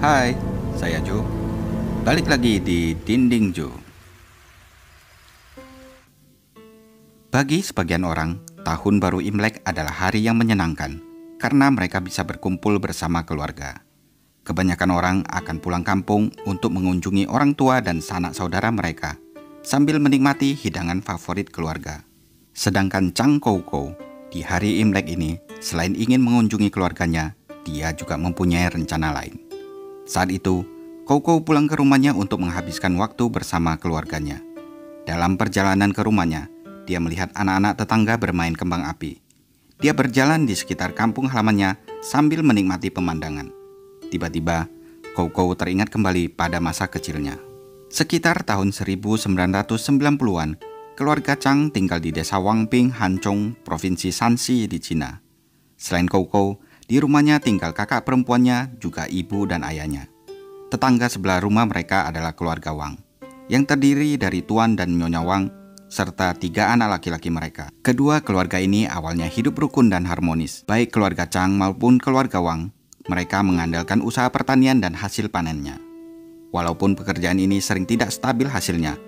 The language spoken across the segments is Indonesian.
Hai, saya Jo. Balik lagi di Dinding Jo. Bagi sebagian orang, Tahun Baru Imlek adalah hari yang menyenangkan karena mereka bisa berkumpul bersama keluarga. Kebanyakan orang akan pulang kampung untuk mengunjungi orang tua dan sanak saudara mereka sambil menikmati hidangan favorit keluarga. Sedangkan Chang Kou Kou di hari Imlek ini, selain ingin mengunjungi keluarganya, dia juga mempunyai rencana lain. Saat itu, Kou Kou pulang ke rumahnya untuk menghabiskan waktu bersama keluarganya. Dalam perjalanan ke rumahnya, dia melihat anak-anak tetangga bermain kembang api. Dia berjalan di sekitar kampung halamannya sambil menikmati pemandangan. Tiba-tiba, Kou Kou teringat kembali pada masa kecilnya. Sekitar tahun 1990-an, keluarga Chang tinggal di desa Wangping, Hanchong, Provinsi Shanxi di Cina. Selain Kou Kou, di rumahnya tinggal kakak perempuannya, juga ibu dan ayahnya. Tetangga sebelah rumah mereka adalah keluarga Wang, yang terdiri dari Tuan dan Nyonya Wang, serta 3 anak laki-laki mereka. Kedua keluarga ini awalnya hidup rukun dan harmonis. Baik keluarga Chang maupun keluarga Wang, mereka mengandalkan usaha pertanian dan hasil panennya. Walaupun pekerjaan ini sering tidak stabil hasilnya,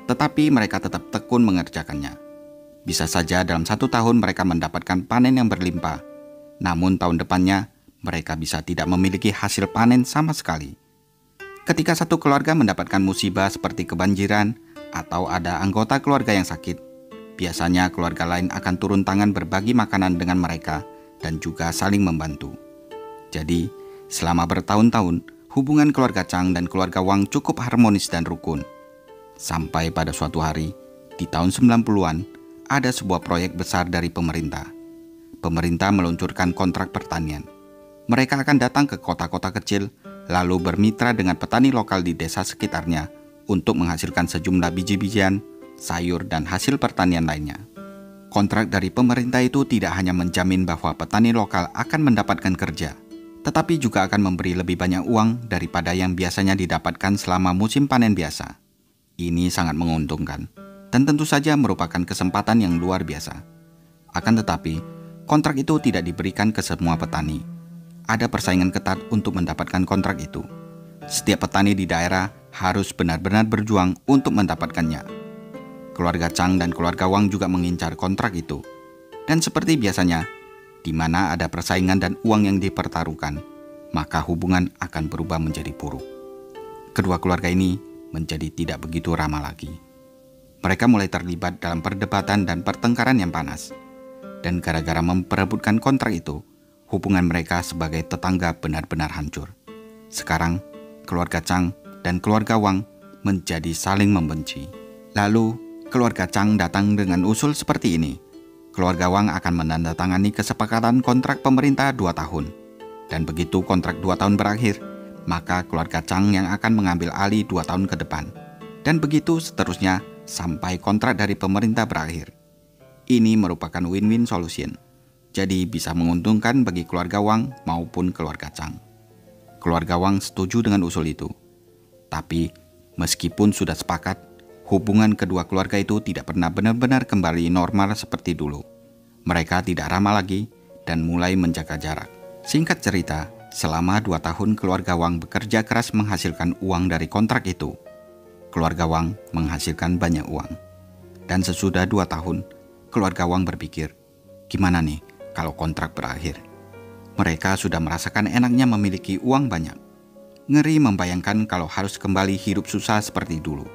tetapi mereka tetap tekun mengerjakannya. Bisa saja dalam 1 tahun mereka mendapatkan panen yang berlimpah, namun tahun depannya mereka bisa tidak memiliki hasil panen sama sekali. Ketika satu keluarga mendapatkan musibah seperti kebanjiran, atau ada anggota keluarga yang sakit, biasanya keluarga lain akan turun tangan berbagi makanan dengan mereka dan juga saling membantu. Jadi, selama bertahun-tahun, hubungan keluarga Chang dan keluarga Wang cukup harmonis dan rukun. Sampai pada suatu hari, di tahun 90-an, ada sebuah proyek besar dari pemerintah. Pemerintah meluncurkan kontrak pertanian. Mereka akan datang ke kota-kota kecil, lalu bermitra dengan petani lokal di desa sekitarnya untuk menghasilkan sejumlah biji-bijian, sayur, dan hasil pertanian lainnya. Kontrak dari pemerintah itu tidak hanya menjamin bahwa petani lokal akan mendapatkan kerja, tetapi juga akan memberi lebih banyak uang daripada yang biasanya didapatkan selama musim panen biasa. Ini sangat menguntungkan, dan tentu saja merupakan kesempatan yang luar biasa. Akan tetapi, kontrak itu tidak diberikan ke semua petani. Ada persaingan ketat untuk mendapatkan kontrak itu. Setiap petani di daerah harus benar-benar berjuang untuk mendapatkannya. Keluarga Chang dan keluarga Wang juga mengincar kontrak itu. Dan seperti biasanya, di mana ada persaingan dan uang yang dipertaruhkan, maka hubungan akan berubah menjadi buruk. Kedua keluarga ini menjadi tidak begitu ramah lagi. Mereka mulai terlibat dalam perdebatan dan pertengkaran yang panas. Dan gara-gara memperebutkan kontrak itu, hubungan mereka sebagai tetangga benar-benar hancur. Sekarang, keluarga Chang dan keluarga Wang menjadi saling membenci. Lalu, keluarga Chang datang dengan usul seperti ini. Keluarga Wang akan menandatangani kesepakatan kontrak pemerintah 2 tahun. Dan begitu kontrak 2 tahun berakhir, maka keluarga Chang yang akan mengambil alih 2 tahun ke depan. Dan begitu seterusnya sampai kontrak dari pemerintah berakhir. Ini merupakan win-win solution. Jadi bisa menguntungkan bagi keluarga Wang maupun keluarga Chang. Keluarga Wang setuju dengan usul itu. Tapi, meskipun sudah sepakat, hubungan kedua keluarga itu tidak pernah benar-benar kembali normal seperti dulu. Mereka tidak ramah lagi dan mulai menjaga jarak. Singkat cerita, selama 2 tahun keluarga Wang bekerja keras menghasilkan uang dari kontrak itu. Keluarga Wang menghasilkan banyak uang. Dan sesudah 2 tahun, keluarga Wang berpikir, gimana nih kalau kontrak berakhir? Mereka sudah merasakan enaknya memiliki uang banyak. Ngeri membayangkan kalau harus kembali hidup susah seperti dulu.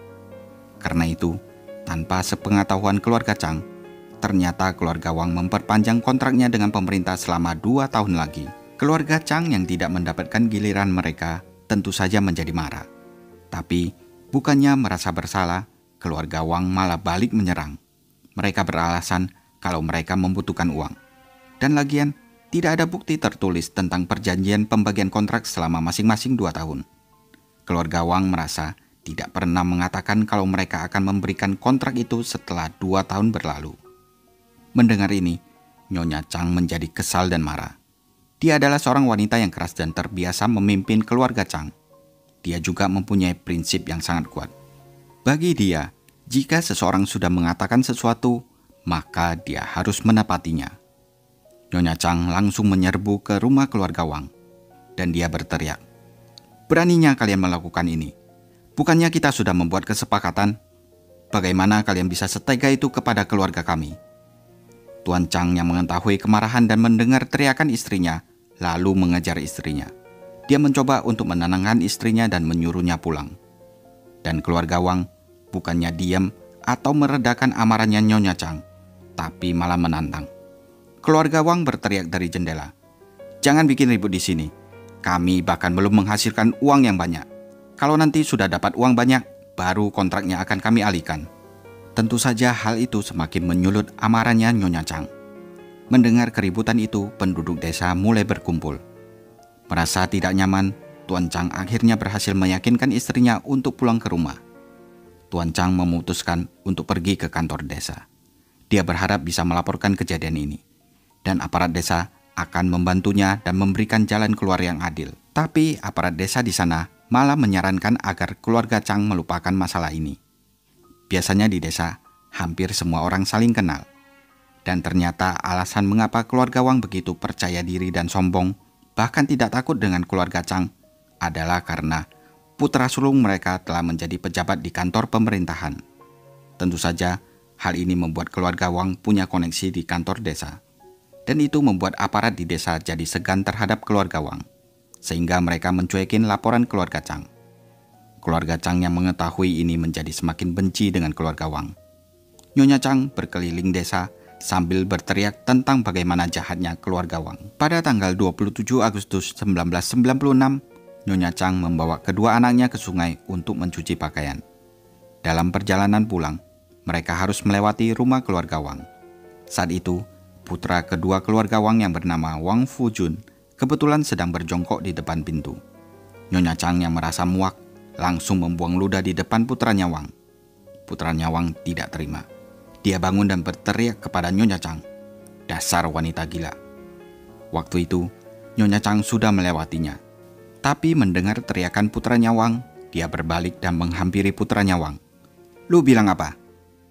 Karena itu, tanpa sepengetahuan keluarga Chang, ternyata keluarga Wang memperpanjang kontraknya dengan pemerintah selama 2 tahun lagi. Keluarga Chang yang tidak mendapatkan giliran mereka tentu saja menjadi marah. Tapi, bukannya merasa bersalah, keluarga Wang malah balik menyerang. Mereka beralasan kalau mereka membutuhkan uang. Dan lagian, tidak ada bukti tertulis tentang perjanjian pembagian kontrak selama masing-masing 2 tahun. Keluarga Wang merasa tidak pernah mengatakan kalau mereka akan memberikan kontrak itu setelah 2 tahun berlalu. Mendengar ini, Nyonya Chang menjadi kesal dan marah. Dia adalah seorang wanita yang keras dan terbiasa memimpin keluarga Chang. Dia juga mempunyai prinsip yang sangat kuat. Bagi dia, jika seseorang sudah mengatakan sesuatu, maka dia harus menepatinya. Nyonya Chang langsung menyerbu ke rumah keluarga Wang, dan dia berteriak, Beraninya kalian melakukan ini. Bukannya kita sudah membuat kesepakatan? Bagaimana kalian bisa setega itu kepada keluarga kami?" Tuan Chang yang mengetahui kemarahan dan mendengar teriakan istrinya, lalu mengejar istrinya. Dia mencoba untuk menenangkan istrinya dan menyuruhnya pulang. Dan keluarga Wang bukannya diam atau meredakan amarahnya Nyonya Chang, tapi malah menantang. Keluarga Wang berteriak dari jendela, "Jangan bikin ribut di sini. Kami bahkan belum menghasilkan uang yang banyak. Kalau nanti sudah dapat uang banyak, baru kontraknya akan kami alihkan." Tentu saja hal itu semakin menyulut amarahnya Nyonya Chang. Mendengar keributan itu, penduduk desa mulai berkumpul. Merasa tidak nyaman, Tuan Chang akhirnya berhasil meyakinkan istrinya untuk pulang ke rumah. Tuan Chang memutuskan untuk pergi ke kantor desa. Dia berharap bisa melaporkan kejadian ini, dan aparat desa akan membantunya dan memberikan jalan keluar yang adil. Tapi aparat desa di sana malah menyarankan agar keluarga Chang melupakan masalah ini. Biasanya di desa, hampir semua orang saling kenal. Dan ternyata alasan mengapa keluarga Wang begitu percaya diri dan sombong, bahkan tidak takut dengan keluarga Chang, adalah karena putra sulung mereka telah menjadi pejabat di kantor pemerintahan. Tentu saja, hal ini membuat keluarga Wang punya koneksi di kantor desa. Dan itu membuat aparat di desa jadi segan terhadap keluarga Wang, sehingga mereka mencuekin laporan keluarga Chang. Keluarga Chang yang mengetahui ini menjadi semakin benci dengan keluarga Wang. Nyonya Chang berkeliling desa sambil berteriak tentang bagaimana jahatnya keluarga Wang. Pada tanggal 27 Agustus 1996, Nyonya Chang membawa kedua anaknya ke sungai untuk mencuci pakaian. Dalam perjalanan pulang, mereka harus melewati rumah keluarga Wang. Saat itu, putra kedua keluarga Wang yang bernama Wang Fujun kebetulan sedang berjongkok di depan pintu. Nyonya Chang yang merasa muak langsung membuang ludah di depan putranya Wang. Putranya Wang tidak terima. Dia bangun dan berteriak kepada Nyonya Chang, "Dasar wanita gila." Waktu itu, Nyonya Chang sudah melewatinya. Tapi mendengar teriakan putranya Wang, dia berbalik dan menghampiri putranya Wang. "Lu bilang apa?"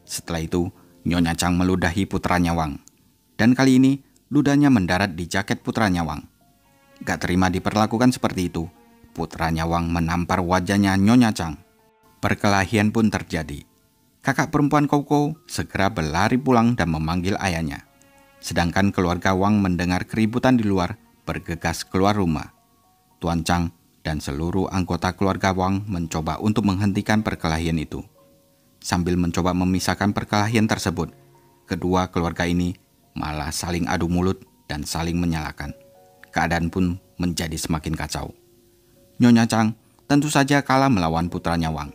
Setelah itu, Nyonya Chang meludahi putranya Wang. Dan kali ini, ludahnya mendarat di jaket putranya Wang. Gak terima diperlakukan seperti itu, putranya Wang menampar wajahnya Nyonya Chang. Perkelahian pun terjadi. Kakak perempuan Koukou segera berlari pulang dan memanggil ayahnya. Sedangkan keluarga Wang mendengar keributan di luar, bergegas keluar rumah. Tuan Chang dan seluruh anggota keluarga Wang mencoba untuk menghentikan perkelahian itu. Sambil mencoba memisahkan perkelahian tersebut, kedua keluarga ini malah saling adu mulut dan saling menyalahkan. Keadaan pun menjadi semakin kacau. Nyonya Chang tentu saja kalah melawan putranya Wang.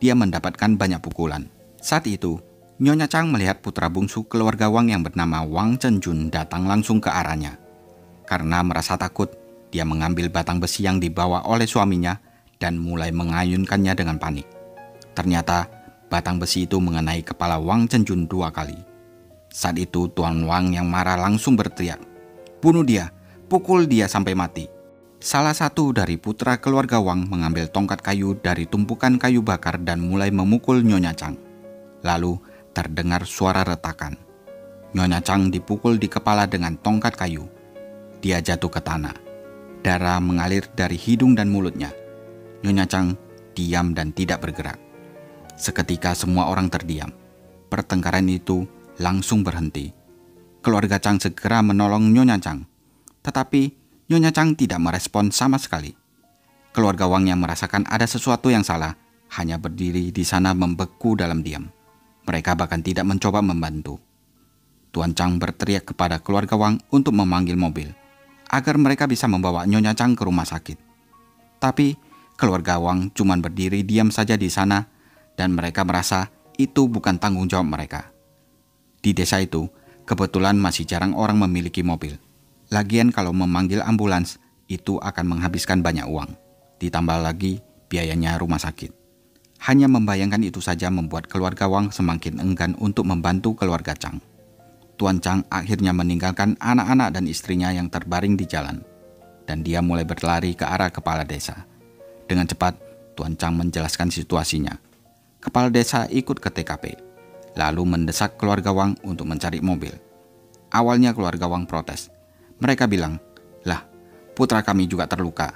Dia mendapatkan banyak pukulan. Saat itu, Nyonya Chang melihat putra bungsu keluarga Wang yang bernama Wang Chenjun datang langsung ke arahnya. Karena merasa takut, dia mengambil batang besi yang dibawa oleh suaminya dan mulai mengayunkannya dengan panik. Ternyata, batang besi itu mengenai kepala Wang Chenjun 2 kali. Saat itu, Tuan Wang yang marah langsung berteriak, "Bunuh dia, pukul dia sampai mati." Salah satu dari putra keluarga Wang mengambil tongkat kayu dari tumpukan kayu bakar dan mulai memukul Nyonya Chang. Lalu terdengar suara retakan. Nyonya Chang dipukul di kepala dengan tongkat kayu. Dia jatuh ke tanah. Darah mengalir dari hidung dan mulutnya. Nyonya Chang diam dan tidak bergerak. Seketika semua orang terdiam. Pertengkaran itu langsung berhenti. Keluarga Chang segera menolong Nyonya Chang. Tetapi Nyonya Chang tidak merespon sama sekali. Keluarga Wang yang merasakan ada sesuatu yang salah hanya berdiri di sana membeku dalam diam. Mereka bahkan tidak mencoba membantu. Tuan Chang berteriak kepada keluarga Wang untuk memanggil mobil agar mereka bisa membawa Nyonya Chang ke rumah sakit. Tapi keluarga Wang cuma berdiri diam saja di sana dan mereka merasa itu bukan tanggung jawab mereka. Di desa itu kebetulan masih jarang orang memiliki mobil. Lagian kalau memanggil ambulans, itu akan menghabiskan banyak uang. Ditambah lagi biayanya rumah sakit. Hanya membayangkan itu saja membuat keluarga Wang semakin enggan untuk membantu keluarga Chang. Tuan Chang akhirnya meninggalkan anak-anak dan istrinya yang terbaring di jalan. Dan dia mulai berlari ke arah kepala desa. Dengan cepat, Tuan Chang menjelaskan situasinya. Kepala desa ikut ke TKP, lalu mendesak keluarga Wang untuk mencari mobil. Awalnya keluarga Wang protes. Mereka bilang, "Lah, putra kami juga terluka.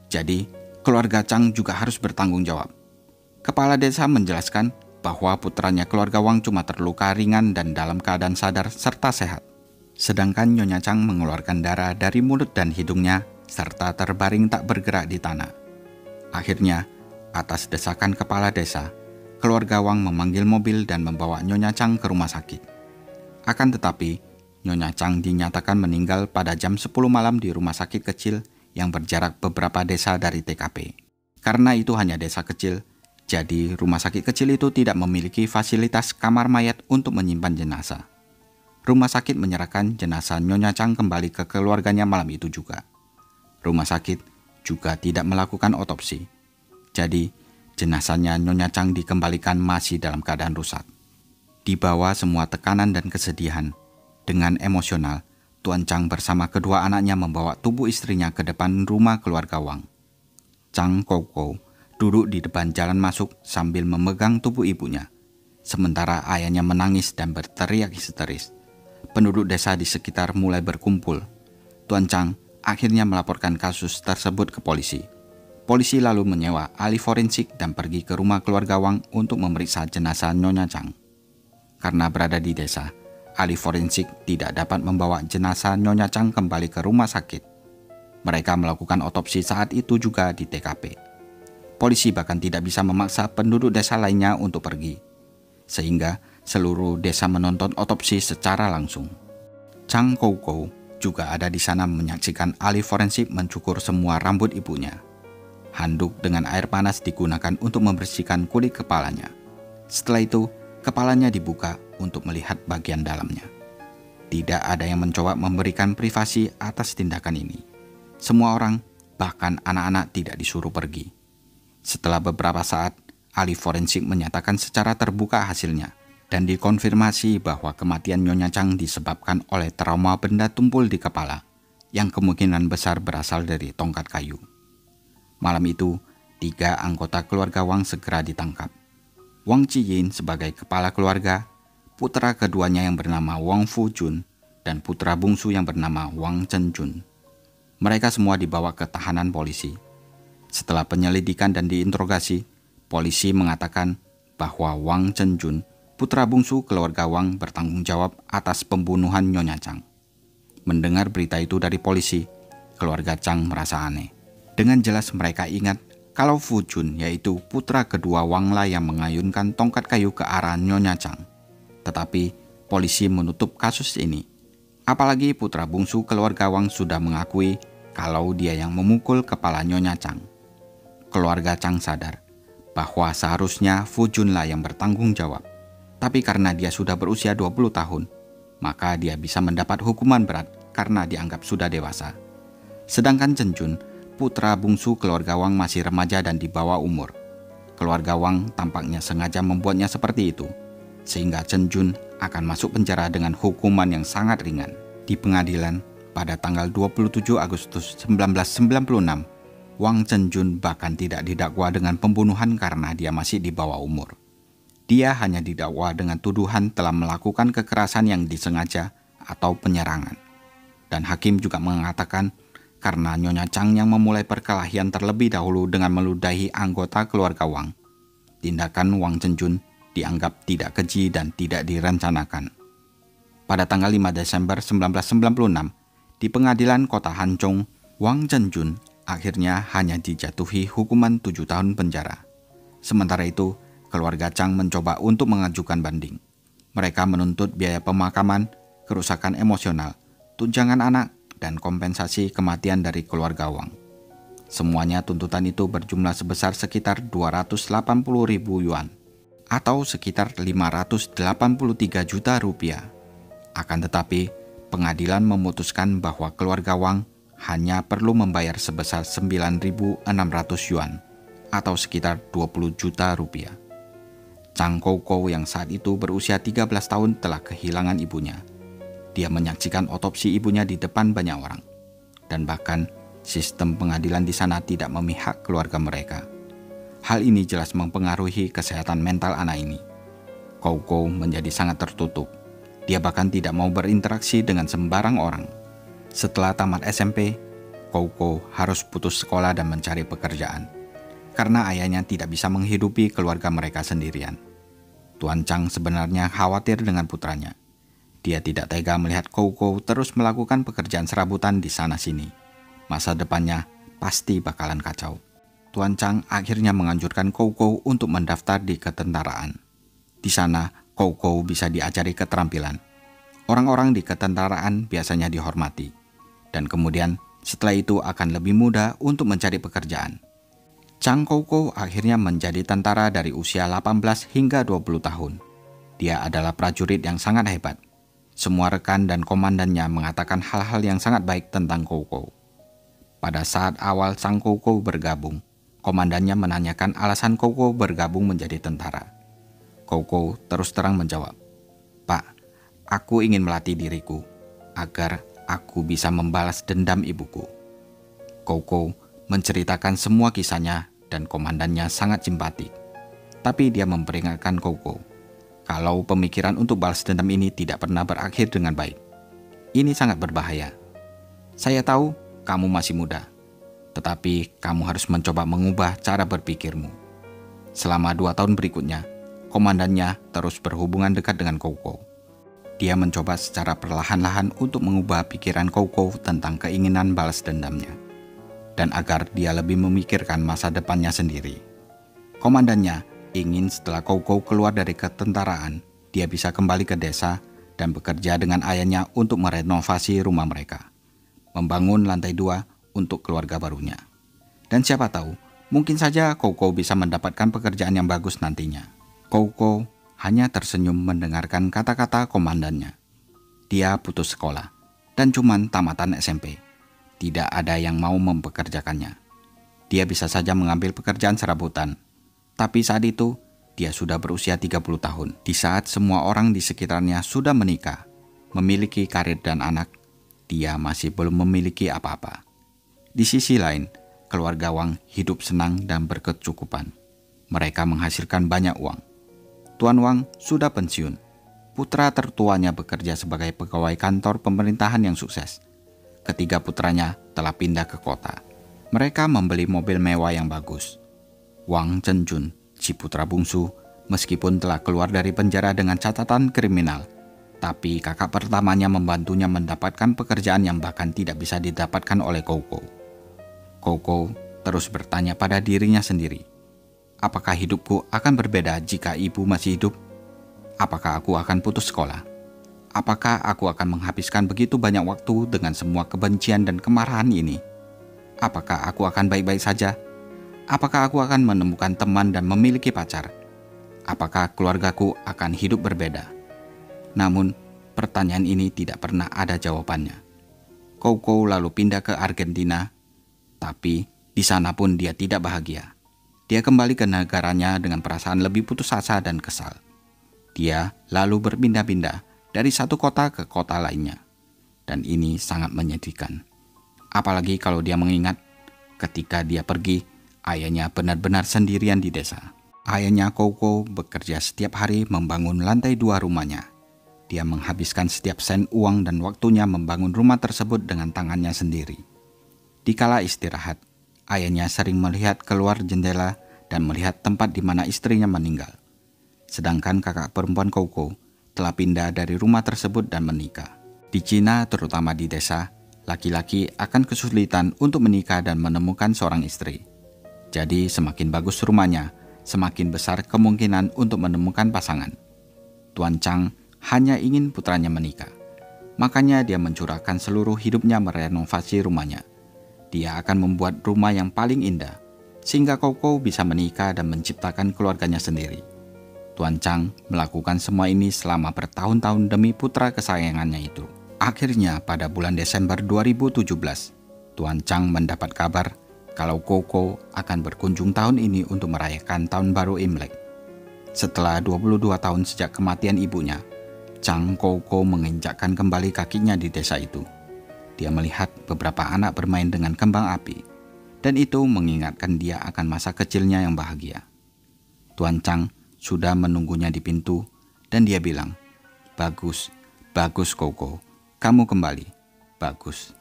Jadi, keluarga Chang juga harus bertanggung jawab. Kepala desa menjelaskan bahwa putranya keluarga Wang cuma terluka ringan dan dalam keadaan sadar serta sehat. Sedangkan Nyonya Chang mengeluarkan darah dari mulut dan hidungnya serta terbaring tak bergerak di tanah. Akhirnya, atas desakan kepala desa, keluarga Wang memanggil mobil dan membawa Nyonya Chang ke rumah sakit. Akan tetapi, Nyonya Chang dinyatakan meninggal pada jam 10 malam di rumah sakit kecil yang berjarak beberapa desa dari TKP. Karena itu hanya desa kecil, jadi rumah sakit kecil itu tidak memiliki fasilitas kamar mayat untuk menyimpan jenazah. Rumah sakit menyerahkan jenazah Nyonya Chang kembali ke keluarganya malam itu juga. Rumah sakit juga tidak melakukan otopsi. Jadi, jenazahnya Nyonya Chang dikembalikan masih dalam keadaan rusak. Di bawah semua tekanan dan kesedihan, dengan emosional, Tuan Chang bersama kedua anaknya membawa tubuh istrinya ke depan rumah keluarga Wang. Chang Kou duduk di depan jalan masuk sambil memegang tubuh ibunya. Sementara ayahnya menangis dan berteriak histeris. Penduduk desa di sekitar mulai berkumpul. Tuan Chang akhirnya melaporkan kasus tersebut ke polisi. Polisi lalu menyewa ahli forensik dan pergi ke rumah keluarga Wang untuk memeriksa jenazah Nyonya Chang. Karena berada di desa, ahli forensik tidak dapat membawa jenazah Nyonya Chang kembali ke rumah sakit. Mereka melakukan otopsi saat itu juga di TKP. Polisi bahkan tidak bisa memaksa penduduk desa lainnya untuk pergi, sehingga seluruh desa menonton otopsi secara langsung. Chang Kou juga ada di sana menyaksikan ahli forensik mencukur semua rambut ibunya. Handuk dengan air panas digunakan untuk membersihkan kulit kepalanya. Setelah itu, kepalanya dibuka untuk melihat bagian dalamnya. Tidak ada yang mencoba memberikan privasi atas tindakan ini. Semua orang, bahkan anak-anak, tidak disuruh pergi. Setelah beberapa saat, ahli forensik menyatakan secara terbuka hasilnya dan dikonfirmasi bahwa kematian Nyonya Chang disebabkan oleh trauma benda tumpul di kepala yang kemungkinan besar berasal dari tongkat kayu. Malam itu, 3 anggota keluarga Wang segera ditangkap. Wang Chiyin sebagai kepala keluarga, putra keduanya yang bernama Wang Fujun, dan putra bungsu yang bernama Wang Chenjun. Mereka semua dibawa ke tahanan polisi. Setelah penyelidikan dan diinterogasi, polisi mengatakan bahwa Wang Chenjun, putra bungsu keluarga Wang, bertanggung jawab atas pembunuhan Nyonya Chang. Mendengar berita itu dari polisi, keluarga Chang merasa aneh. Dengan jelas mereka ingat kalau Fujun, yaitu putra kedua Wang lah yang mengayunkan tongkat kayu ke arah Nyonya Chang. Tetapi polisi menutup kasus ini. Apalagi putra bungsu keluarga Wang sudah mengakui kalau dia yang memukul kepala Nyonya Chang. Keluarga Chang sadar bahwa seharusnya Fujun lah yang bertanggung jawab. Tapi karena dia sudah berusia 20 tahun, maka dia bisa mendapat hukuman berat karena dianggap sudah dewasa. Sedangkan Chenjun, putra bungsu keluarga Wang, masih remaja dan di bawah umur. Keluarga Wang tampaknya sengaja membuatnya seperti itu, sehingga Chenjun akan masuk penjara dengan hukuman yang sangat ringan. Di pengadilan, pada tanggal 27 Agustus 1996, Wang Chenjun bahkan tidak didakwa dengan pembunuhan karena dia masih di bawah umur. Dia hanya didakwa dengan tuduhan telah melakukan kekerasan yang disengaja atau penyerangan. Dan hakim juga mengatakan karena Nyonya Chang yang memulai perkelahian terlebih dahulu dengan meludahi anggota keluarga Wang, tindakan Wang Chenjun dianggap tidak keji dan tidak direncanakan. Pada tanggal 5 Desember 1996, di pengadilan kota Hanchong, Wang Chenjun akhirnya hanya dijatuhi hukuman 7 tahun penjara. Sementara itu, keluarga Chang mencoba untuk mengajukan banding. Mereka menuntut biaya pemakaman, kerusakan emosional, tunjangan anak, dan kompensasi kematian dari keluarga Wang. Semuanya tuntutan itu berjumlah sebesar sekitar 280.000 yuan atau sekitar 583 juta rupiah. Akan tetapi, pengadilan memutuskan bahwa keluarga Wang hanya perlu membayar sebesar 9.600 yuan atau sekitar 20 juta rupiah. Chang Kou yang saat itu berusia 13 tahun telah kehilangan ibunya. Dia menyaksikan otopsi ibunya di depan banyak orang. Dan bahkan sistem pengadilan di sana tidak memihak keluarga mereka. Hal ini jelas mempengaruhi kesehatan mental anak ini. Kou menjadi sangat tertutup. Dia bahkan tidak mau berinteraksi dengan sembarang orang. Setelah tamat SMP, Kou harus putus sekolah dan mencari pekerjaan. karena ayahnya tidak bisa menghidupi keluarga mereka sendirian. Tuan Chang sebenarnya khawatir dengan putranya. Dia tidak tega melihat Koukou terus melakukan pekerjaan serabutan di sana-sini. Masa depannya pasti bakalan kacau. Tuan Chang akhirnya menganjurkan Koukou untuk mendaftar di ketentaraan. Di sana, Koukou bisa diajari keterampilan. Orang-orang di ketentaraan biasanya dihormati. Dan kemudian setelah itu akan lebih mudah untuk mencari pekerjaan. Chang Koukou akhirnya menjadi tentara dari usia 18 hingga 20 tahun. Dia adalah prajurit yang sangat hebat. Semua rekan dan komandannya mengatakan hal-hal yang sangat baik tentang Koukou. Pada saat awal Chang Koukou bergabung, komandannya menanyakan alasan Koukou bergabung menjadi tentara. Koukou terus terang menjawab, "Pak, aku ingin melatih diriku agar aku bisa membalas dendam ibuku." Koukou menceritakan semua kisahnya dan komandannya sangat simpatik. Tapi dia memperingatkan Koukou kalau pemikiran untuk balas dendam ini tidak pernah berakhir dengan baik. Ini sangat berbahaya. Saya tahu kamu masih muda, tetapi kamu harus mencoba mengubah cara berpikirmu. Selama 2 tahun berikutnya, komandannya terus berhubungan dekat dengan Koukou. Dia mencoba secara perlahan-lahan untuk mengubah pikiran Koukou tentang keinginan balas dendamnya, dan agar dia lebih memikirkan masa depannya sendiri. Komandannya ingin setelah Koukou keluar dari ketentaraan, dia bisa kembali ke desa dan bekerja dengan ayahnya untuk merenovasi rumah mereka, membangun lantai 2 untuk keluarga barunya. Dan siapa tahu, mungkin saja Koukou bisa mendapatkan pekerjaan yang bagus nantinya. Koukou hanya tersenyum mendengarkan kata-kata komandannya. Dia putus sekolah dan cuman tamatan SMP. Tidak ada yang mau mempekerjakannya. Dia bisa saja mengambil pekerjaan serabutan. Tapi saat itu, dia sudah berusia 30 tahun. Di saat semua orang di sekitarnya sudah menikah, memiliki karir dan anak, dia masih belum memiliki apa-apa. Di sisi lain, keluarga Wang hidup senang dan berkecukupan. Mereka menghasilkan banyak uang. Tuan Wang sudah pensiun. Putra tertuanya bekerja sebagai pegawai kantor pemerintahan yang sukses. Ketiga putranya telah pindah ke kota. Mereka membeli mobil mewah yang bagus. Wang Zhenjun, si putra bungsu, meskipun telah keluar dari penjara dengan catatan kriminal, tapi kakak pertamanya membantunya mendapatkan pekerjaan yang bahkan tidak bisa didapatkan oleh Koukou. Koukou terus bertanya pada dirinya sendiri, apakah hidupku akan berbeda jika ibu masih hidup? Apakah aku akan putus sekolah? Apakah aku akan menghabiskan begitu banyak waktu dengan semua kebencian dan kemarahan ini? Apakah aku akan baik-baik saja? Apakah aku akan menemukan teman dan memiliki pacar? Apakah keluargaku akan hidup berbeda? Namun, pertanyaan ini tidak pernah ada jawabannya. Koukou lalu pindah ke Argentina, tapi di sana pun dia tidak bahagia. Dia kembali ke negaranya dengan perasaan lebih putus asa dan kesal. Dia lalu berpindah-pindah dari satu kota ke kota lainnya. Dan ini sangat menyedihkan. Apalagi kalau dia mengingat ketika dia pergi, ayahnya benar-benar sendirian di desa. Ayahnya Koukou bekerja setiap hari membangun lantai 2 rumahnya. Dia menghabiskan setiap sen uang dan waktunya membangun rumah tersebut dengan tangannya sendiri. Dikala istirahat, ayahnya sering melihat keluar jendela dan melihat tempat di mana istrinya meninggal. Sedangkan kakak perempuan Koukou telah pindah dari rumah tersebut dan menikah. Di Cina, terutama di desa, laki-laki akan kesulitan untuk menikah dan menemukan seorang istri. Jadi semakin bagus rumahnya, semakin besar kemungkinan untuk menemukan pasangan. Tuan Chang hanya ingin putranya menikah. Makanya dia mencurahkan seluruh hidupnya merenovasi rumahnya. Dia akan membuat rumah yang paling indah, sehingga Koukou bisa menikah dan menciptakan keluarganya sendiri. Tuan Chang melakukan semua ini selama bertahun-tahun demi putra kesayangannya itu. Akhirnya pada bulan Desember 2017, Tuan Chang mendapat kabar kalau Koukou akan berkunjung tahun ini untuk merayakan Tahun Baru Imlek. Setelah 22 tahun sejak kematian ibunya, Chang Koukou menginjakkan kembali kakinya di desa itu. Dia melihat beberapa anak bermain dengan kembang api, dan itu mengingatkan dia akan masa kecilnya yang bahagia. Tuan Chang sudah menunggunya di pintu, dan dia bilang, "Bagus, bagus Koukou, kamu kembali, bagus."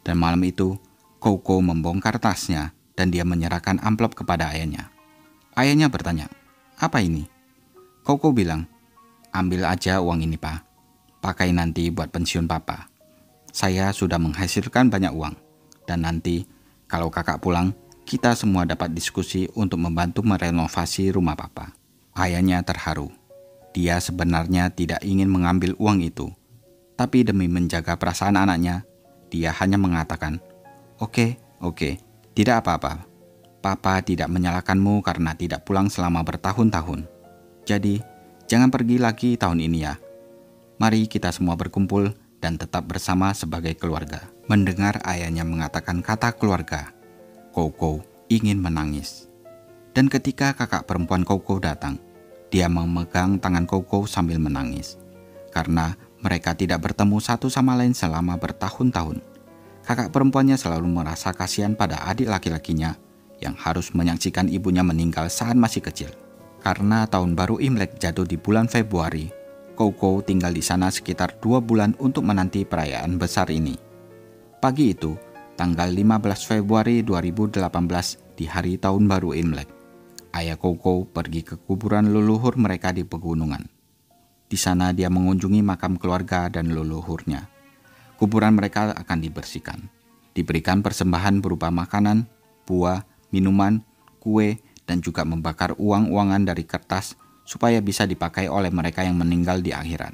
Dan malam itu, Koukou membongkar tasnya dan dia menyerahkan amplop kepada ayahnya. Ayahnya bertanya, "Apa ini?" Koko bilang, "Ambil aja uang ini, Pak. Pakai nanti buat pensiun Papa. Saya sudah menghasilkan banyak uang. Dan nanti kalau kakak pulang, kita semua dapat diskusi untuk membantu merenovasi rumah Papa." Ayahnya terharu. Dia sebenarnya tidak ingin mengambil uang itu. Tapi demi menjaga perasaan anaknya, dia hanya mengatakan, Oke, tidak apa-apa. Papa tidak menyalahkanmu karena tidak pulang selama bertahun-tahun. Jadi, jangan pergi lagi tahun ini ya. Mari kita semua berkumpul dan tetap bersama sebagai keluarga." Mendengar ayahnya mengatakan kata keluarga, Koko ingin menangis. Dan ketika kakak perempuan Koko datang, dia memegang tangan Koko sambil menangis. Karena mereka tidak bertemu satu sama lain selama bertahun-tahun. Kakak perempuannya selalu merasa kasihan pada adik laki-lakinya yang harus menyaksikan ibunya meninggal saat masih kecil. Karena tahun baru Imlek jatuh di bulan Februari, Koko tinggal di sana sekitar 2 bulan untuk menanti perayaan besar ini. Pagi itu, tanggal 15 Februari 2018 di hari tahun baru Imlek, ayah Koko pergi ke kuburan leluhur mereka di pegunungan. Di sana dia mengunjungi makam keluarga dan leluhurnya. Kuburan mereka akan dibersihkan. Diberikan persembahan berupa makanan, buah, minuman, kue, dan juga membakar uang-uangan dari kertas supaya bisa dipakai oleh mereka yang meninggal di akhirat.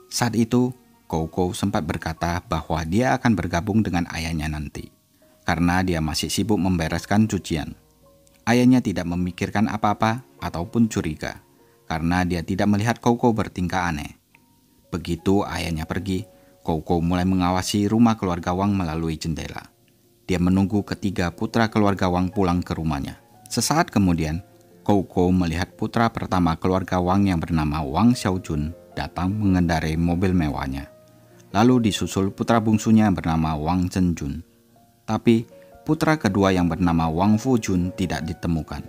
Saat itu, Koko sempat berkata bahwa dia akan bergabung dengan ayahnya nanti, karena dia masih sibuk membereskan cucian. Ayahnya tidak memikirkan apa-apa ataupun curiga, karena dia tidak melihat Koko bertingkah aneh. Begitu ayahnya pergi, Koko mulai mengawasi rumah keluarga Wang melalui jendela. Dia menunggu ketiga putra keluarga Wang pulang ke rumahnya. Sesaat kemudian, Koko melihat putra pertama keluarga Wang yang bernama Wang Xiaojun datang mengendarai mobil mewahnya. Lalu disusul putra bungsunya yang bernama Wang Zhenjun. Tapi putra kedua yang bernama Wang Fujun tidak ditemukan.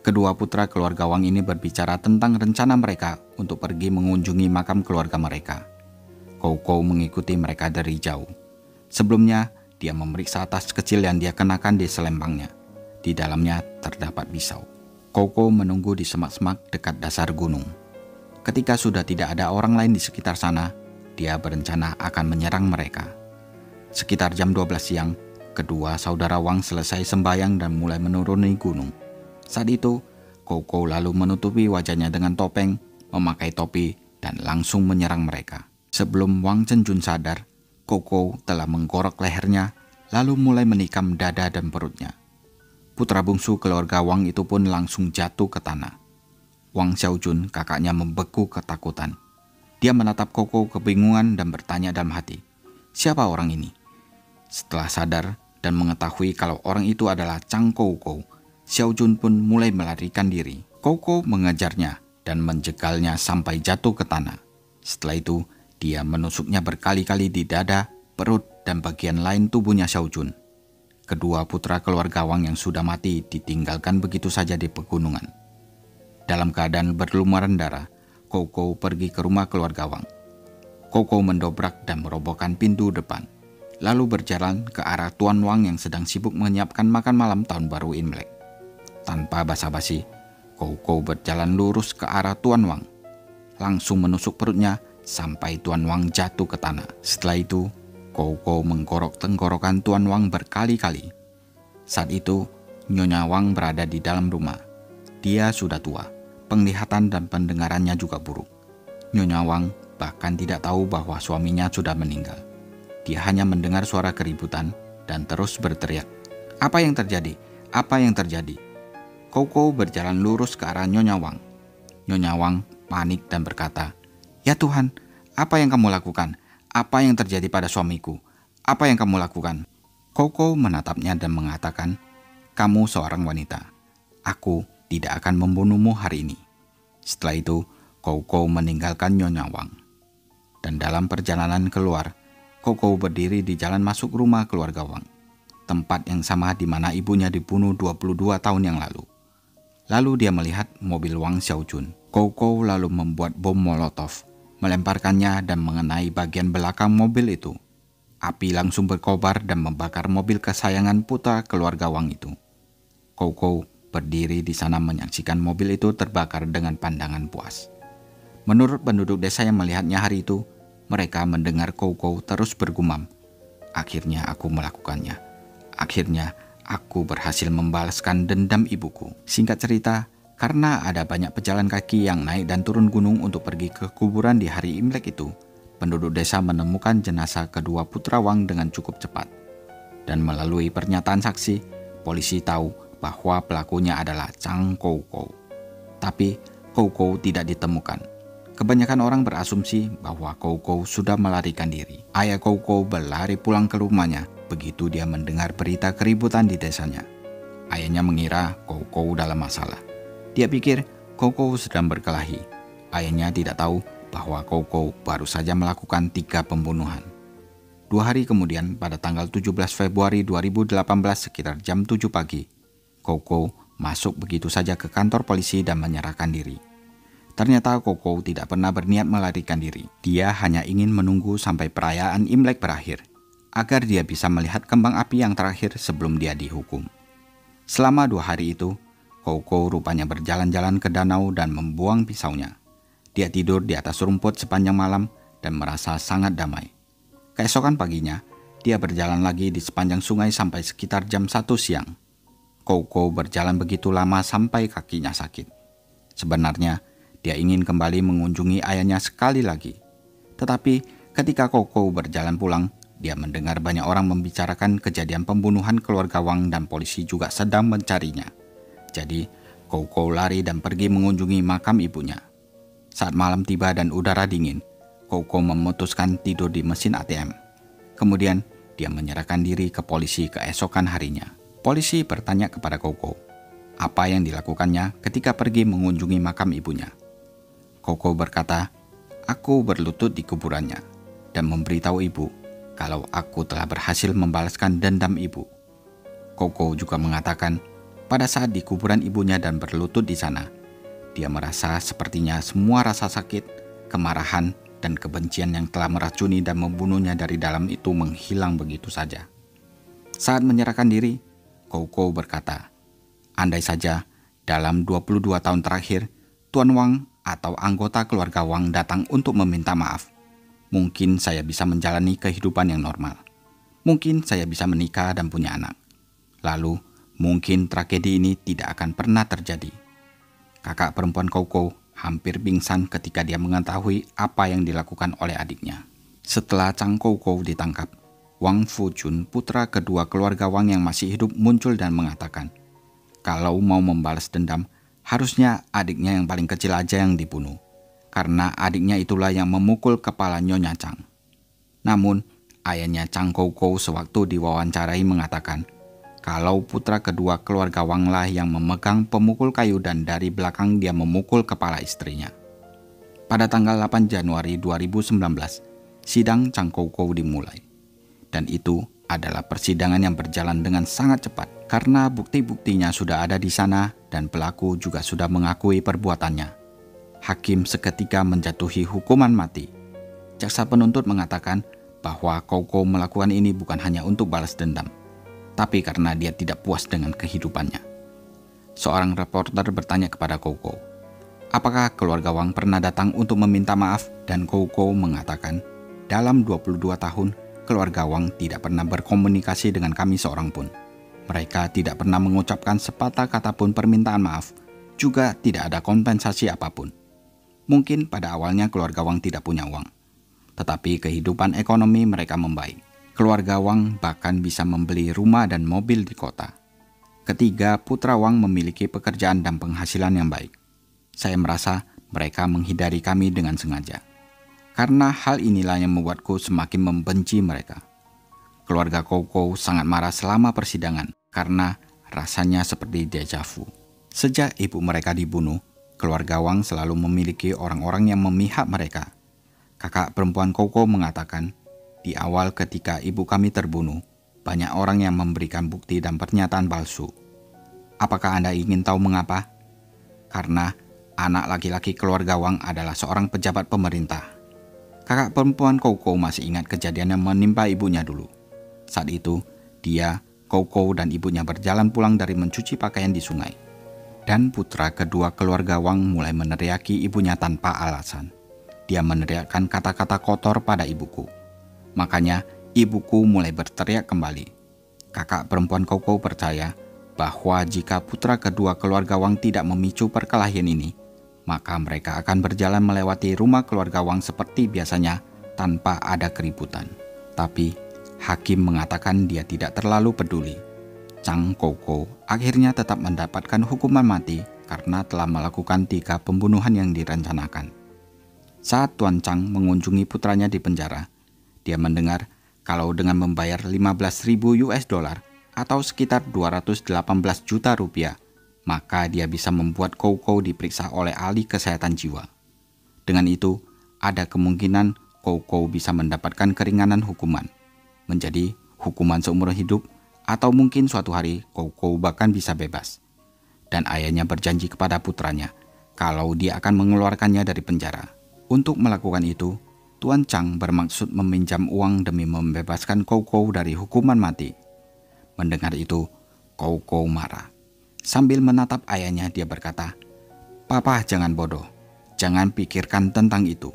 Kedua putra keluarga Wang ini berbicara tentang rencana mereka untuk pergi mengunjungi makam keluarga mereka. Koko mengikuti mereka dari jauh. Sebelumnya, dia memeriksa tas kecil yang dia kenakan di selempangnya. Di dalamnya terdapat pisau. Koko menunggu di semak-semak dekat dasar gunung. Ketika sudah tidak ada orang lain di sekitar sana, dia berencana akan menyerang mereka. Sekitar jam 12 siang, kedua saudara Wang selesai sembahyang dan mulai menuruni gunung. Saat itu, Koko lalu menutupi wajahnya dengan topeng, memakai topi, dan langsung menyerang mereka. Sebelum Wang Zhenjun sadar, Koko telah menggorok lehernya, lalu mulai menikam dada dan perutnya. Putra bungsu keluarga Wang itu pun langsung jatuh ke tanah. Wang Xiaojun, kakaknya, membeku ketakutan. Dia menatap Koko kebingungan dan bertanya dalam hati, "Siapa orang ini?" Setelah sadar dan mengetahui kalau orang itu adalah Chang Koko, Xiaojun pun mulai melarikan diri. Koko mengejarnya dan menjegalnya sampai jatuh ke tanah. Setelah itu, dia menusuknya berkali-kali di dada, perut, dan bagian lain tubuhnya Xiaojun. Kedua putra keluarga Wang yang sudah mati ditinggalkan begitu saja di pegunungan. Dalam keadaan berlumuran darah, Koko pergi ke rumah keluarga Wang. Koko mendobrak dan merobohkan pintu depan, lalu berjalan ke arah Tuan Wang yang sedang sibuk menyiapkan makan malam tahun baru Imlek. Tanpa basa-basi, Koko berjalan lurus ke arah Tuan Wang, langsung menusuk perutnya sampai Tuan Wang jatuh ke tanah. Setelah itu, Koko menggorok tenggorokan Tuan Wang berkali-kali. Saat itu, Nyonya Wang berada di dalam rumah. Dia sudah tua, penglihatan dan pendengarannya juga buruk. Nyonya Wang bahkan tidak tahu bahwa suaminya sudah meninggal. Dia hanya mendengar suara keributan dan terus berteriak, "Apa yang terjadi? Apa yang terjadi?" Koko berjalan lurus ke arah Nyonya Wang. Nyonya Wang panik dan berkata, "Ya Tuhan, apa yang kamu lakukan? Apa yang terjadi pada suamiku? Apa yang kamu lakukan?" Koko menatapnya dan mengatakan, "Kamu seorang wanita. Aku tidak akan membunuhmu hari ini." Setelah itu, Koko meninggalkan Nyonya Wang. Dan dalam perjalanan keluar, Koko berdiri di jalan masuk rumah keluarga Wang, tempat yang sama di mana ibunya dibunuh 22 tahun yang lalu. Lalu dia melihat mobil Wang Xiaojun. Koko lalu membuat bom molotov, melemparkannya dan mengenai bagian belakang mobil itu. Api langsung berkobar dan membakar mobil kesayangan putra keluarga Wang itu. Koukou berdiri di sana menyaksikan mobil itu terbakar dengan pandangan puas. Menurut penduduk desa yang melihatnya hari itu, mereka mendengar Koukou terus bergumam, "Akhirnya aku melakukannya. Akhirnya aku berhasil membalaskan dendam ibuku." Singkat cerita, karena ada banyak pejalan kaki yang naik dan turun gunung untuk pergi ke kuburan di hari Imlek itu, penduduk desa menemukan jenazah kedua putra Wang dengan cukup cepat. Dan melalui pernyataan saksi, polisi tahu bahwa pelakunya adalah Chang Koukou. Tapi Koukou tidak ditemukan. Kebanyakan orang berasumsi bahwa Koukou sudah melarikan diri. Ayah Koukou berlari pulang ke rumahnya begitu dia mendengar berita keributan di desanya. Ayahnya mengira Koukou dalam masalah. Dia pikir Koukou sedang berkelahi. Ayahnya tidak tahu bahwa Koukou baru saja melakukan 3 pembunuhan. 2 hari kemudian, pada tanggal 17 Februari 2018 sekitar jam 7 pagi, Koukou masuk begitu saja ke kantor polisi dan menyerahkan diri. Ternyata Koukou tidak pernah berniat melarikan diri. Dia hanya ingin menunggu sampai perayaan Imlek berakhir, agar dia bisa melihat kembang api yang terakhir sebelum dia dihukum. Selama 2 hari itu, Koukou rupanya berjalan-jalan ke danau dan membuang pisaunya. Dia tidur di atas rumput sepanjang malam dan merasa sangat damai. Keesokan paginya, dia berjalan lagi di sepanjang sungai sampai sekitar jam 1 siang. Koukou berjalan begitu lama sampai kakinya sakit. Sebenarnya, dia ingin kembali mengunjungi ayahnya sekali lagi. Tetapi ketika Koukou berjalan pulang, dia mendengar banyak orang membicarakan kejadian pembunuhan keluarga Wang dan polisi juga sedang mencarinya. Jadi, Koukou lari dan pergi mengunjungi makam ibunya. Saat malam tiba dan udara dingin, Koukou memutuskan tidur di mesin ATM. Kemudian, dia menyerahkan diri ke polisi keesokan harinya. Polisi bertanya kepada Koukou, apa yang dilakukannya ketika pergi mengunjungi makam ibunya. Koukou berkata, "Aku berlutut di kuburannya dan memberitahu ibu kalau aku telah berhasil membalaskan dendam ibu." Koukou juga mengatakan, pada saat di kuburan ibunya dan berlutut di sana, dia merasa sepertinya semua rasa sakit, kemarahan, dan kebencian yang telah meracuni dan membunuhnya dari dalam itu menghilang begitu saja. Saat menyerahkan diri, Koukou berkata, "Andai saja dalam 22 tahun terakhir, Tuan Wang atau anggota keluarga Wang datang untuk meminta maaf, mungkin saya bisa menjalani kehidupan yang normal. Mungkin saya bisa menikah dan punya anak. Lalu, mungkin tragedi ini tidak akan pernah terjadi." Kakak perempuan Koukou hampir pingsan ketika dia mengetahui apa yang dilakukan oleh adiknya. Setelah Chang Koukou ditangkap, Wang Fujun, putra kedua keluarga Wang yang masih hidup, muncul dan mengatakan, kalau mau membalas dendam, harusnya adiknya yang paling kecil aja yang dibunuh, karena adiknya itulah yang memukul kepala Nyonya Chang. Namun, ayahnya Chang Koukou sewaktu diwawancarai mengatakan, kalau putra kedua keluarga Wang lah yang memegang pemukul kayu dan dari belakang dia memukul kepala istrinya. Pada tanggal 8 Januari 2019, sidang Chang Koukou dimulai. Dan itu adalah persidangan yang berjalan dengan sangat cepat karena bukti-buktinya sudah ada di sana dan pelaku juga sudah mengakui perbuatannya. Hakim seketika menjatuhi hukuman mati. Jaksa penuntut mengatakan bahwa Koukou melakukan ini bukan hanya untuk balas dendam, tapi karena dia tidak puas dengan kehidupannya. Seorang reporter bertanya kepada Koukou, apakah keluarga Wang pernah datang untuk meminta maaf? Dan Koukou mengatakan, dalam 22 tahun, keluarga Wang tidak pernah berkomunikasi dengan kami seorang pun. Mereka tidak pernah mengucapkan sepatah kata pun permintaan maaf, juga tidak ada kompensasi apapun. Mungkin pada awalnya keluarga Wang tidak punya uang, tetapi kehidupan ekonomi mereka membaik. Keluarga Wang bahkan bisa membeli rumah dan mobil di kota. Ketiga putra Wang memiliki pekerjaan dan penghasilan yang baik. Saya merasa mereka menghindari kami dengan sengaja. Karena hal inilah yang membuatku semakin membenci mereka. Keluarga Koukou sangat marah selama persidangan karena rasanya seperti deja vu. Sejak ibu mereka dibunuh, keluarga Wang selalu memiliki orang-orang yang memihak mereka. Kakak perempuan Koukou mengatakan, di awal ketika ibu kami terbunuh, banyak orang yang memberikan bukti dan pernyataan palsu. Apakah Anda ingin tahu mengapa? Karena anak laki-laki keluarga Wang adalah seorang pejabat pemerintah. Kakak perempuan Koukou masih ingat kejadian yang menimpa ibunya dulu. Saat itu, dia, Koukou, dan ibunya berjalan pulang dari mencuci pakaian di sungai. Dan putra kedua keluarga Wang mulai meneriaki ibunya tanpa alasan. Dia meneriakkan kata-kata kotor pada ibuku. Makanya, ibuku mulai berteriak kembali. Kakak perempuan Koukou percaya bahwa jika putra kedua keluarga Wang tidak memicu perkelahian ini, maka mereka akan berjalan melewati rumah keluarga Wang seperti biasanya tanpa ada keributan. Tapi, hakim mengatakan dia tidak terlalu peduli. Chang Koukou akhirnya tetap mendapatkan hukuman mati karena telah melakukan 3 pembunuhan yang direncanakan. Saat Tuan Chang mengunjungi putranya di penjara, dia mendengar kalau dengan membayar 15.000 US dollar atau sekitar 218 juta rupiah, maka dia bisa membuat Koukou diperiksa oleh ahli kesehatan jiwa. Dengan itu, ada kemungkinan Koukou bisa mendapatkan keringanan hukuman, menjadi hukuman seumur hidup, atau mungkin suatu hari Koukou bahkan bisa bebas. Dan ayahnya berjanji kepada putranya kalau dia akan mengeluarkannya dari penjara. Untuk melakukan itu, Tuan Chang bermaksud meminjam uang demi membebaskan Koukou dari hukuman mati. Mendengar itu, Koukou marah. Sambil menatap ayahnya, dia berkata, "Papa jangan bodoh, jangan pikirkan tentang itu."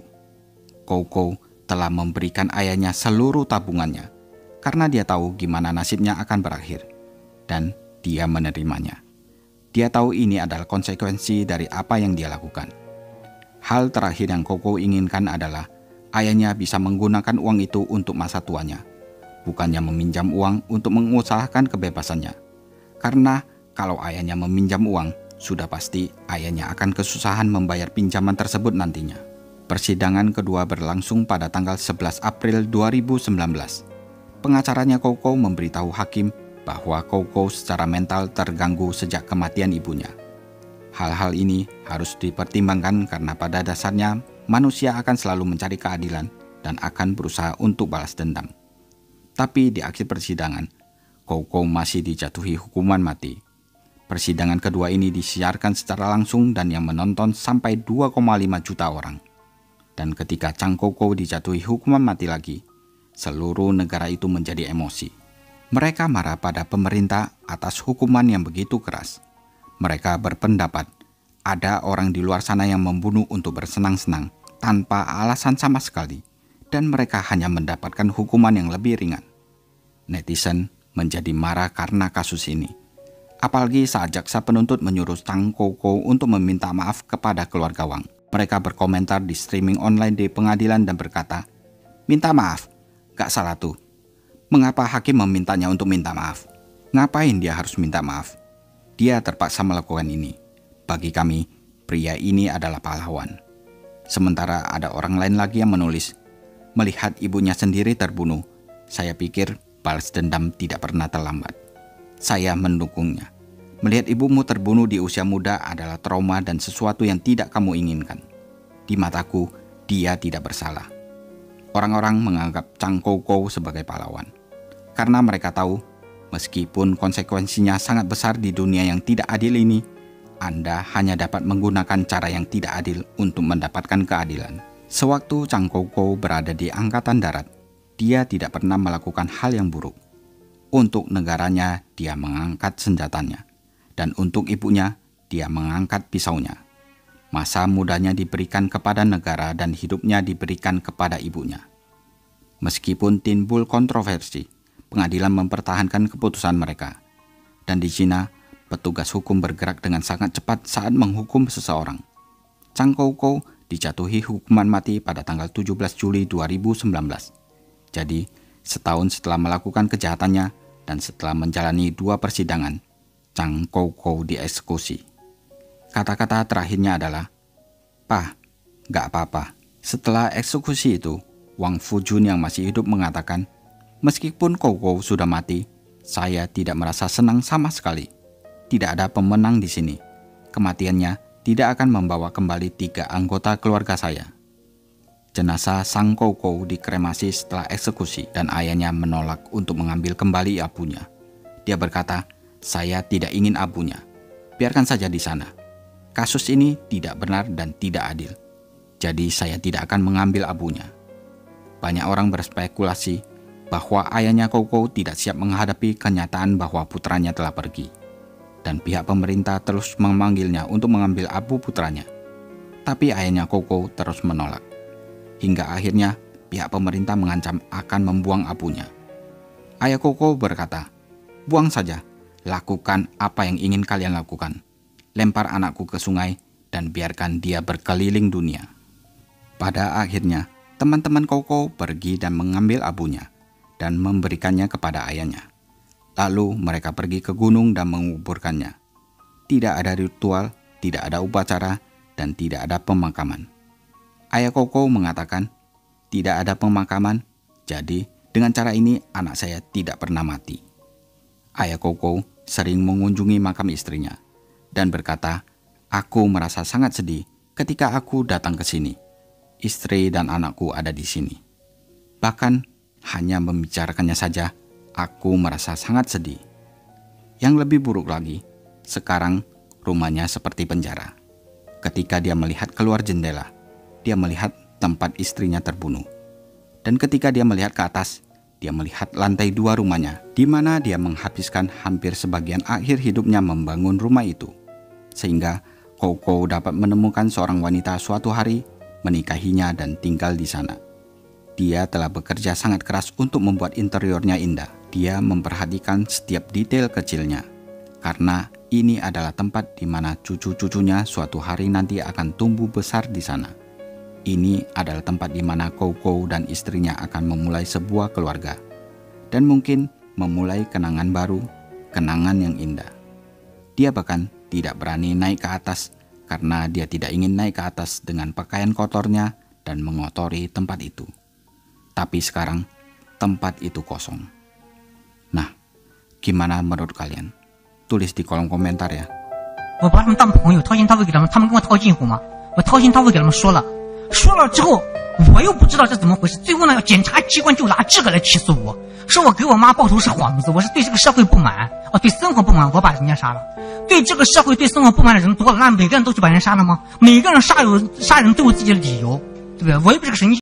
Koukou telah memberikan ayahnya seluruh tabungannya, karena dia tahu gimana nasibnya akan berakhir. Dan dia menerimanya. Dia tahu ini adalah konsekuensi dari apa yang dia lakukan. Hal terakhir yang Koukou inginkan adalah ayahnya bisa menggunakan uang itu untuk masa tuanya, bukannya meminjam uang untuk mengusahakan kebebasannya. Karena kalau ayahnya meminjam uang, sudah pasti ayahnya akan kesusahan membayar pinjaman tersebut nantinya. Persidangan kedua berlangsung pada tanggal 11 April 2019. Pengacaranya Koukou memberitahu hakim bahwa Koukou secara mental terganggu sejak kematian ibunya. Hal-hal ini harus dipertimbangkan karena pada dasarnya manusia akan selalu mencari keadilan dan akan berusaha untuk balas dendam. Tapi di akhir persidangan, Koukou masih dijatuhi hukuman mati. Persidangan kedua ini disiarkan secara langsung dan yang menonton sampai 2,5 juta orang. Dan ketika Chang Koukou dijatuhi hukuman mati lagi, seluruh negara itu menjadi emosi. Mereka marah pada pemerintah atas hukuman yang begitu keras. Mereka berpendapat ada orang di luar sana yang membunuh untuk bersenang-senang tanpa alasan sama sekali, dan mereka hanya mendapatkan hukuman yang lebih ringan. Netizen menjadi marah karena kasus ini. Apalagi saat jaksa penuntut menyuruh Chang Koukou untuk meminta maaf kepada keluarga Wang. Mereka berkomentar di streaming online di pengadilan dan berkata, "Minta maaf, gak salah tuh. Mengapa hakim memintanya untuk minta maaf? Ngapain dia harus minta maaf? Dia terpaksa melakukan ini. Bagi kami, pria ini adalah pahlawan." Sementara ada orang lain lagi yang menulis, "Melihat ibunya sendiri terbunuh, saya pikir balas dendam tidak pernah terlambat. Saya mendukungnya. Melihat ibumu terbunuh di usia muda adalah trauma dan sesuatu yang tidak kamu inginkan. Di mataku, dia tidak bersalah." Orang-orang menganggap Chang Koukou sebagai pahlawan. Karena mereka tahu, meskipun konsekuensinya sangat besar di dunia yang tidak adil ini, Anda hanya dapat menggunakan cara yang tidak adil untuk mendapatkan keadilan. Sewaktu Chang Koukou berada di Angkatan Darat, dia tidak pernah melakukan hal yang buruk. Untuk negaranya, dia mengangkat senjatanya. Dan untuk ibunya, dia mengangkat pisaunya. Masa mudanya diberikan kepada negara dan hidupnya diberikan kepada ibunya. Meskipun timbul kontroversi, pengadilan mempertahankan keputusan mereka. Dan di China, petugas hukum bergerak dengan sangat cepat saat menghukum seseorang. Chang Koukou dijatuhi hukuman mati pada tanggal 17 Juli 2019. Jadi, setahun setelah melakukan kejahatannya dan setelah menjalani 2 persidangan, Chang Koukou dieksekusi. Kata-kata terakhirnya adalah, "Pah, gak apa-apa." Setelah eksekusi itu, Wang Fujun yang masih hidup mengatakan, "Meskipun Koukou sudah mati, saya tidak merasa senang sama sekali. Tidak ada pemenang di sini. Kematiannya tidak akan membawa kembali 3 anggota keluarga saya." Jenazah Sang Koukou dikremasi setelah eksekusi dan ayahnya menolak untuk mengambil kembali abunya. Dia berkata, "Saya tidak ingin abunya. Biarkan saja di sana. Kasus ini tidak benar dan tidak adil. Jadi saya tidak akan mengambil abunya." banyak orang berspekulasi bahwa ayahnya Koko tidak siap menghadapi kenyataan bahwa putranya telah pergi. Dan pihak pemerintah terus memanggilnya untuk mengambil abu putranya. Tapi ayahnya Koko terus menolak. Hingga akhirnya pihak pemerintah mengancam akan membuang abunya. Ayah Koko berkata, "Buang saja, lakukan apa yang ingin kalian lakukan. Lempar anakku ke sungai dan biarkan dia berkeliling dunia." Pada akhirnya, teman-teman Koko pergi dan mengambil abunya dan memberikannya kepada ayahnya. Lalu mereka pergi ke gunung dan menguburkannya. Tidak ada ritual, tidak ada upacara, dan tidak ada pemakaman. Ayah Koko mengatakan, "Tidak ada pemakaman, jadi dengan cara ini anak saya tidak pernah mati." Ayah Koko sering mengunjungi makam istrinya dan berkata, "Aku merasa sangat sedih ketika aku datang ke sini. Istri dan anakku ada di sini. Bahkan hanya membicarakannya saja, aku merasa sangat sedih." Yang lebih buruk lagi, sekarang rumahnya seperti penjara. Ketika dia melihat keluar jendela, dia melihat tempat istrinya terbunuh. Dan ketika dia melihat ke atas, dia melihat lantai 2 rumahnya, di mana dia menghabiskan hampir sebagian akhir hidupnya membangun rumah itu. Sehingga Koko dapat menemukan seorang wanita suatu hari, menikahinya dan tinggal di sana. Dia telah bekerja sangat keras untuk membuat interiornya indah. Dia memperhatikan setiap detail kecilnya, karena ini adalah tempat di mana cucu-cucunya suatu hari nanti akan tumbuh besar di sana. Ini adalah tempat di mana Koko dan istrinya akan memulai sebuah keluarga, dan mungkin memulai kenangan baru, kenangan yang indah. Dia bahkan tidak berani naik ke atas, karena dia tidak ingin naik ke atas dengan pakaian kotornya dan mengotori tempat itu. Tapi sekarang, tempat itu kosong. Nah, gimana menurut kalian? Tulis di kolom komentar ya. 我把他们当朋友，掏心掏肺给他们，他们跟我套近乎吗？我掏心掏肺给他们说了之后，我又不知道这怎么回事。最后呢，检察机关就拿这个来起诉我，说我给我妈报仇是幌子，我是对这个社会不满，对生活不满，我把人家杀了。对这个社会、对生活不满的人多了，那每个人都去把人杀了吗？每个人杀人都有自己的理由，对不对？我又不是个神经。